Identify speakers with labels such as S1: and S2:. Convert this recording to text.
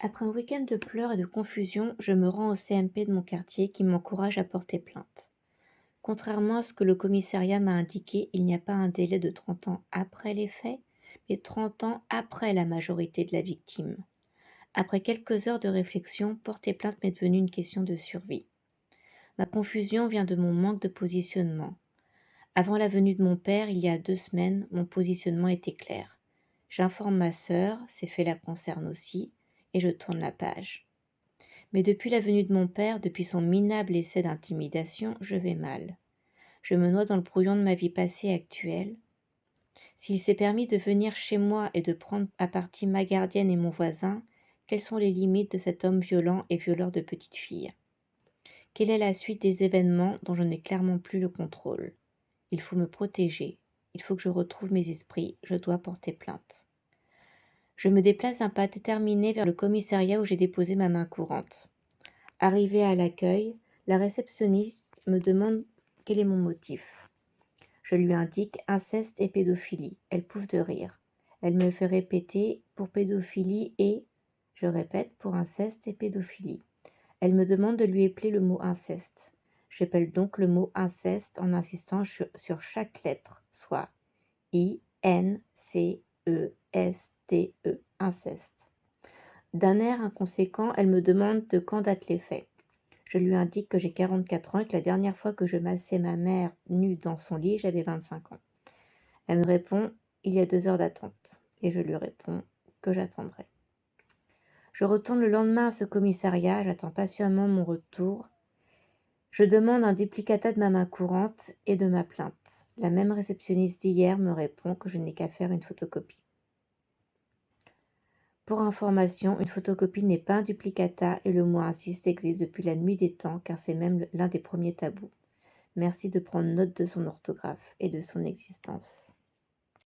S1: Après un week-end de pleurs et de confusion, je me rends au CMP de mon quartier qui m'encourage à porter plainte. Contrairement à ce que le commissariat m'a indiqué, il n'y a pas un délai de 30 ans après les faits, mais 30 ans après la majorité de la victime. Après quelques heures de réflexion, porter plainte m'est devenu une question de survie. Ma confusion vient de mon manque de positionnement. Avant la venue de mon père, il y a 2 semaines, mon positionnement était clair. J'informe ma sœur, ces faits la concernent aussi, et je tourne la page. Mais depuis la venue de mon père, depuis son minable essai d'intimidation, je vais mal. Je me noie dans le brouillon de ma vie passée et actuelle. S'il s'est permis de venir chez moi et de prendre à partie ma gardienne et mon voisin, quelles sont les limites de cet homme violent et violeur de petites filles? Quelle est la suite des événements dont je n'ai clairement plus le contrôle? Il faut me protéger. Il faut que je retrouve mes esprits. Je dois porter plainte. Je me déplace d'un pas déterminé vers le commissariat où j'ai déposé ma main courante. Arrivée à l'accueil, la réceptionniste me demande quel est mon motif. Je lui indique inceste et pédophilie. Elle pouffe de rire. Elle me fait répéter pour pédophilie et, je répète, pour inceste et pédophilie. Elle me demande de lui épeler le mot inceste. J'épelle donc le mot inceste en insistant sur chaque lettre, soit I-N-C-E-S-T-E, inceste. D'un air inconséquent, elle me demande de quand datent les faits. Je lui indique que j'ai 44 ans et que la dernière fois que je massais ma mère nue dans son lit, j'avais 25 ans. Elle me répond: il y a 2 heures d'attente. Et je lui réponds que j'attendrai. Je retourne le lendemain à ce commissariat, j'attends patiemment mon retour. Je demande un duplicata de ma main courante et de ma plainte. La même réceptionniste d'hier me répond que je n'ai qu'à faire une photocopie. Pour information, une photocopie n'est pas un duplicata et le mot insiste existe depuis la nuit des temps car c'est même l'un des premiers tabous. Merci de prendre note de son orthographe et de son existence.